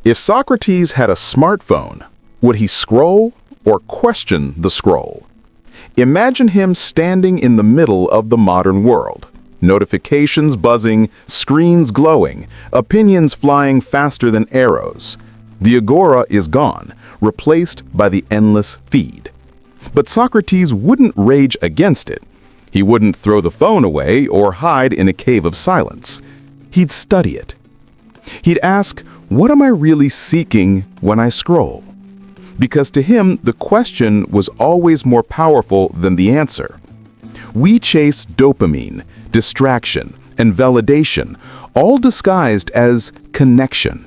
If Socrates had a smartphone, would he scroll or question the scroll? Imagine him standing in the middle of the modern world. Notifications buzzing, screens glowing, opinions flying faster than arrows. The agora is gone, replaced by the endless feed. But Socrates wouldn't rage against it. He wouldn't throw the phone away or hide in a cave of silence. He'd study it. He'd ask, what am I really seeking when I scroll? Because to him, the question was always more powerful than the answer. We chase dopamine, distraction, and validation, all disguised as connection.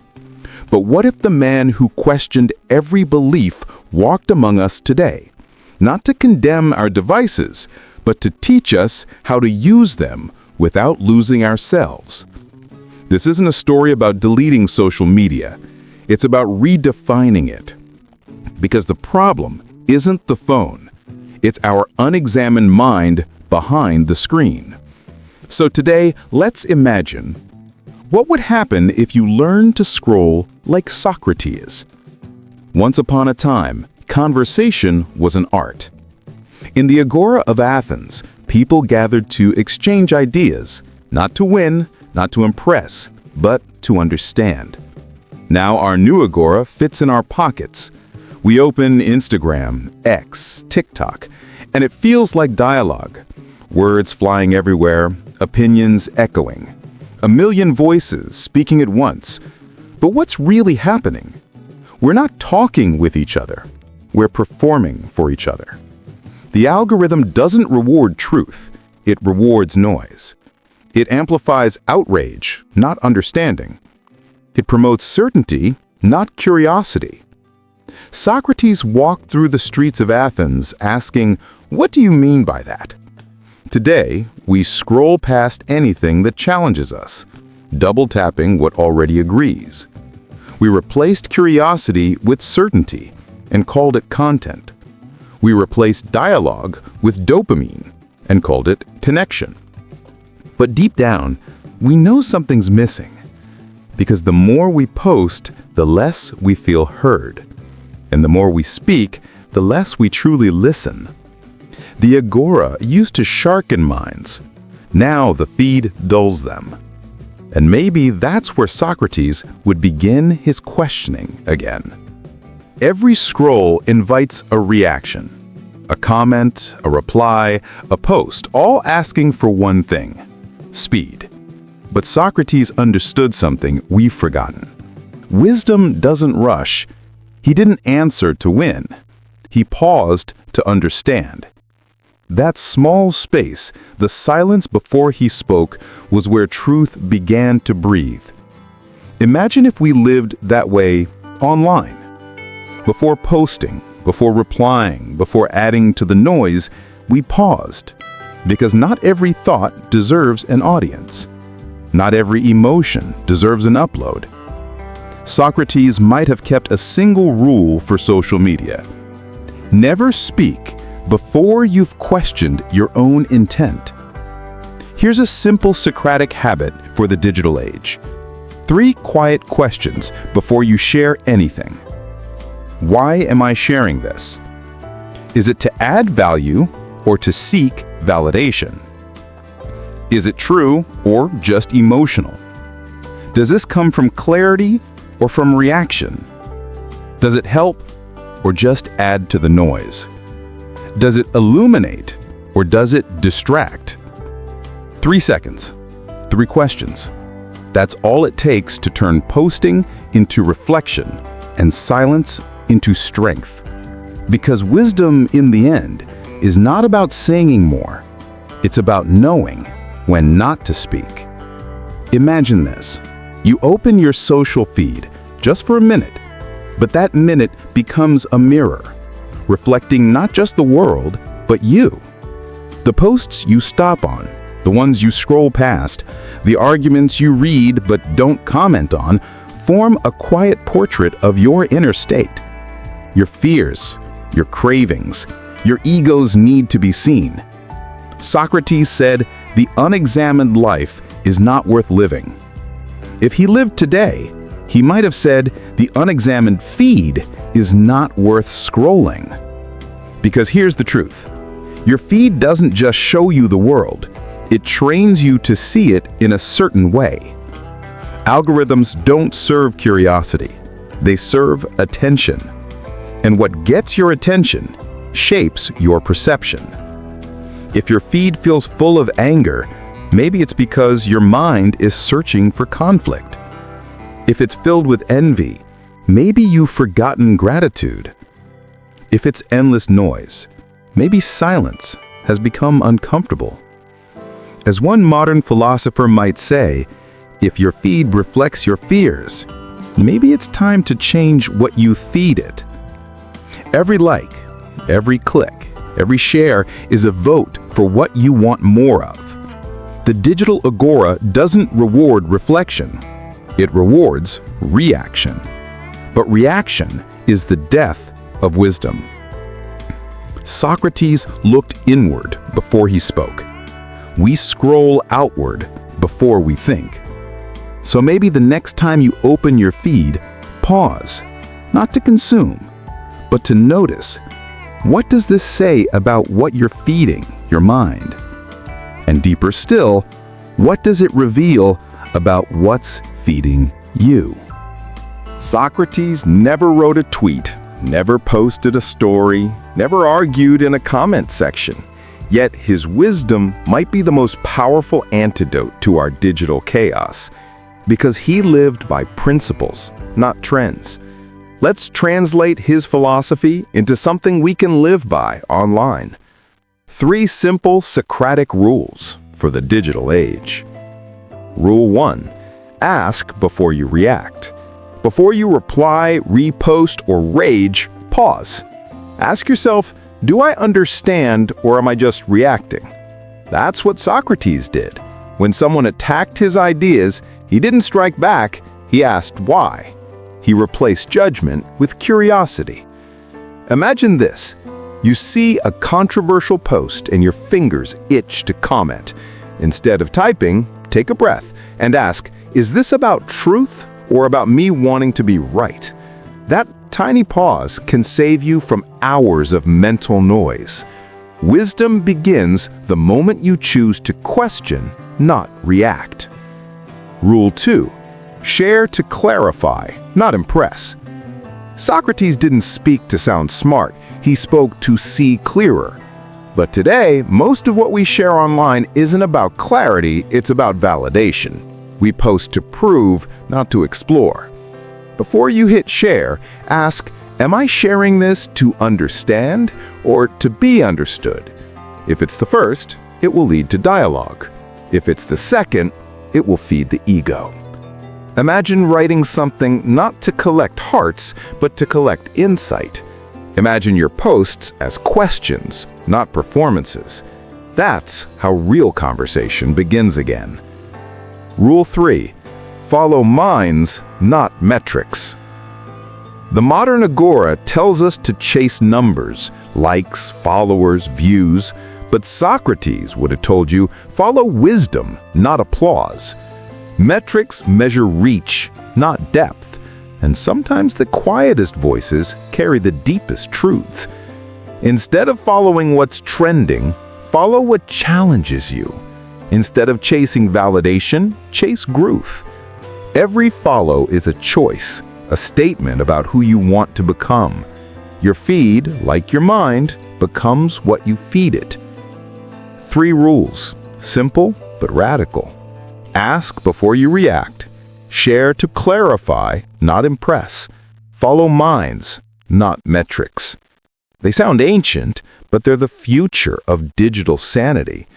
But what if the man who questioned every belief walked among us today? Not to condemn our devices, but to teach us how to use them without losing ourselves. This isn't a story about deleting social media. It's about redefining it. Because the problem isn't the phone. It's our unexamined mind behind the screen. So today, let's imagine, what would happen if you learned to scroll like Socrates? Once upon a time, conversation was an art. In the agora of Athens, people gathered to exchange ideas, not to win, not to impress, but to understand. Now our new agora fits in our pockets. We open Instagram, X, TikTok, and it feels like dialogue. Words flying everywhere, opinions echoing. A million voices speaking at once. But what's really happening? We're not talking with each other. We're performing for each other. The algorithm doesn't reward truth. It rewards noise. It amplifies outrage, not understanding. It promotes certainty, not curiosity. Socrates walked through the streets of Athens asking, what do you mean by that? Today, we scroll past anything that challenges us, double-tapping what already agrees. We replaced curiosity with certainty and called it content. We replaced dialogue with dopamine and called it connection. But deep down, we know something's missing. Because the more we post, the less we feel heard. And the more we speak, the less we truly listen. The agora used to sharpen minds. Now the feed dulls them. And maybe that's where Socrates would begin his questioning again. Every scroll invites a reaction. A comment, a reply, a post, all asking for one thing: speed. But Socrates understood something we've forgotten. Wisdom doesn't rush. He didn't answer to win. He paused to understand. That small space, the silence before he spoke, was where truth began to breathe. Imagine if we lived that way online. Before posting, before replying, before adding to the noise, we paused. Because not every thought deserves an audience. Not every emotion deserves an upload. Socrates might have kept a single rule for social media. Never speak before you've questioned your own intent. Here's a simple Socratic habit for the digital age. 3 quiet questions before you share anything. Why am I sharing this? Is it to add value or to seek validation? Is it true or just emotional? Does this come from clarity or from reaction? Does it help or just add to the noise? Does it illuminate or does it distract? 3 seconds, 3 questions. That's all it takes to turn posting into reflection and silence into strength. Because wisdom, in the end, is not about saying more. It's about knowing when not to speak. Imagine this. You open your social feed just for a minute, but that minute becomes a mirror, reflecting not just the world, but you. The posts you stop on, the ones you scroll past, the arguments you read but don't comment on, form a quiet portrait of your inner state. Your fears, your cravings, your ego's need to be seen. Socrates said, the unexamined life is not worth living. If he lived today, He might have said the unexamined feed is not worth scrolling. Because here's the truth. Your feed doesn't just show you the world. It trains you to see it in a certain way. Algorithms don't serve curiosity. They serve attention. And what gets your attention shapes your perception. If your feed feels full of anger, maybe it's because your mind is searching for conflict. If it's filled with envy, maybe you've forgotten gratitude. If it's endless noise, maybe silence has become uncomfortable. As one modern philosopher might say, if your feed reflects your fears, maybe it's time to change what you feed it. Every like, every click, every share is a vote for what you want more of. The digital agora doesn't reward reflection. It rewards reaction. But reaction is the death of wisdom. Socrates looked inward before he spoke. We scroll outward before we think. So maybe the next time you open your feed, pause, not to consume, but to notice. What does this say about what you're feeding your mind? And deeper still, what does it reveal about what's feeding you? Socrates never wrote a tweet, never posted a story, never argued in a comment section. Yet his wisdom might be the most powerful antidote to our digital chaos, because he lived by principles, not trends. Let's translate his philosophy into something we can live by online. 3 simple Socratic rules for the digital age. Rule 1. Ask before you react. Before you reply, repost, or rage, pause. Ask yourself, do I understand or am I just reacting? That's what Socrates did. When someone attacked his ideas, he didn't strike back, he asked why. He replaced judgment with curiosity. Imagine this. You see a controversial post and your fingers itch to comment. Instead of typing, take a breath and ask, is this about truth or about me wanting to be right? That tiny pause can save you from hours of mental noise. Wisdom begins the moment you choose to question, not react. Rule 2. Share to clarify, not impress. Socrates didn't speak to sound smart. He spoke to see clearer. But today, most of what we share online isn't about clarity, it's about validation. We post to prove, not to explore. Before you hit share, ask, am I sharing this to understand or to be understood? If it's the first, it will lead to dialogue. If it's the second, it will feed the ego. Imagine writing something not to collect hearts, but to collect insight. Imagine your posts as questions, not performances. That's how real conversation begins again. Rule 3. Follow minds, not metrics. The modern agora tells us to chase numbers, likes, followers, views, but Socrates would have told you, follow wisdom, not applause. Metrics measure reach, not depth, and sometimes the quietest voices carry the deepest truths. Instead of following what's trending, follow what challenges you. Instead of chasing validation, chase growth. Every follow is a choice, a statement about who you want to become. Your feed, like your mind, becomes what you feed it. 3 rules, simple but radical. Ask before you react. Share to clarify, not impress. Follow minds, not metrics. They sound ancient, but they're the future of digital sanity.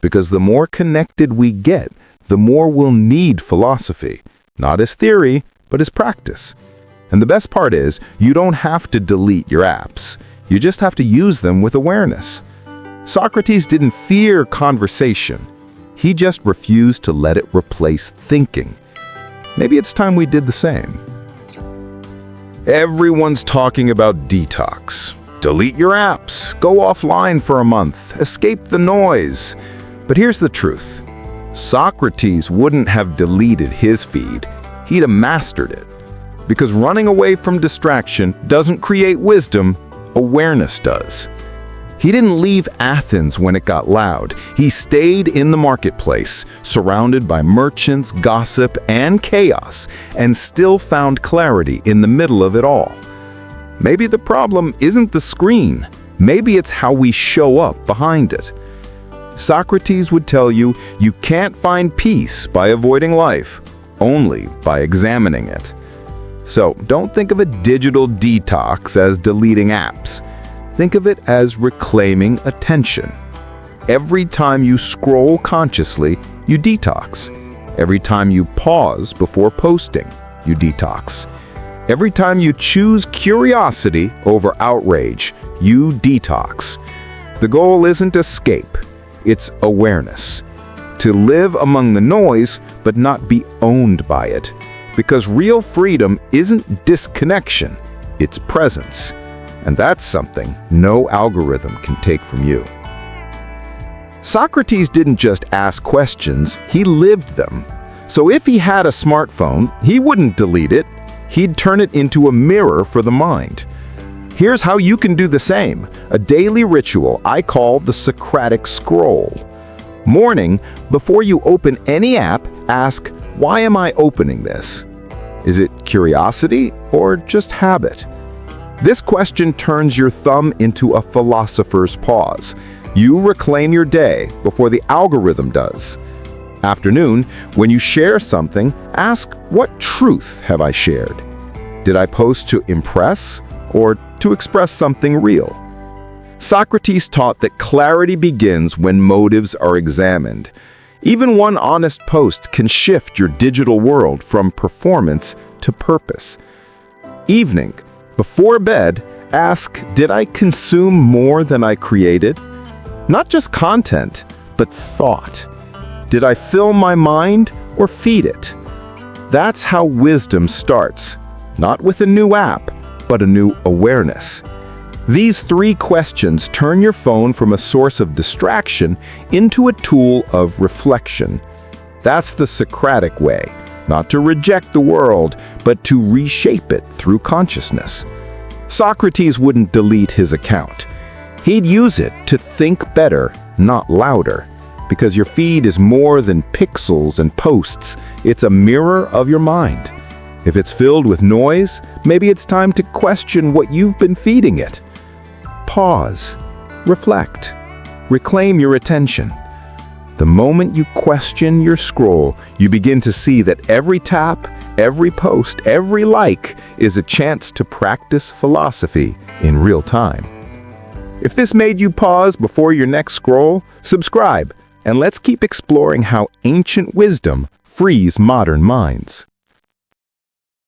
Because the more connected we get, the more we'll need philosophy. Not as theory, but as practice. And the best part is, you don't have to delete your apps. You just have to use them with awareness. Socrates didn't fear conversation. He just refused to let it replace thinking. Maybe it's time we did the same. Everyone's talking about detox. Delete your apps, go offline for a month, escape the noise. But here's the truth. Socrates wouldn't have deleted his feed. He'd have mastered it. Because running away from distraction doesn't create wisdom, awareness does. He didn't leave Athens when it got loud. He stayed in the marketplace, surrounded by merchants, gossip, and chaos, and still found clarity in the middle of it all. Maybe the problem isn't the screen. Maybe it's how we show up behind it. Socrates would tell you, you can't find peace by avoiding life, only by examining it. So don't think of a digital detox as deleting apps. Think of it as reclaiming attention. Every time you scroll consciously, you detox. Every time you pause before posting, you detox. Every time you choose curiosity over outrage, you detox. The goal isn't escape, it's awareness. To live among the noise, but not be owned by it. Because real freedom isn't disconnection, it's presence. And that's something no algorithm can take from you. Socrates didn't just ask questions, he lived them. So if he had a smartphone, he wouldn't delete it. He'd turn it into a mirror for the mind. Here's how you can do the same, a daily ritual I call the Socratic scroll. Morning, before you open any app, ask, why am I opening this? Is it curiosity or just habit? This question turns your thumb into a philosopher's pause. You reclaim your day before the algorithm does. Afternoon, when you share something, ask, what truth have I shared? Did I post to impress or to express something real? Socrates taught that clarity begins when motives are examined. Even one honest post can shift your digital world from performance to purpose. Evening, before bed, ask, did I consume more than I created? Not just content, but thought. Did I fill my mind or feed it? That's how wisdom starts, not with a new app, but a new awareness. These 3 questions turn your phone from a source of distraction into a tool of reflection. That's the Socratic way. Not to reject the world, but to reshape it through consciousness. Socrates wouldn't delete his account. He'd use it to think better, not louder. Because your feed is more than pixels and posts. It's a mirror of your mind. If it's filled with noise, maybe it's time to question what you've been feeding it. Pause, reflect, reclaim your attention. The moment you question your scroll, you begin to see that every tap, every post, every like is a chance to practice philosophy in real time. If this made you pause before your next scroll, subscribe, and let's keep exploring how ancient wisdom frees modern minds.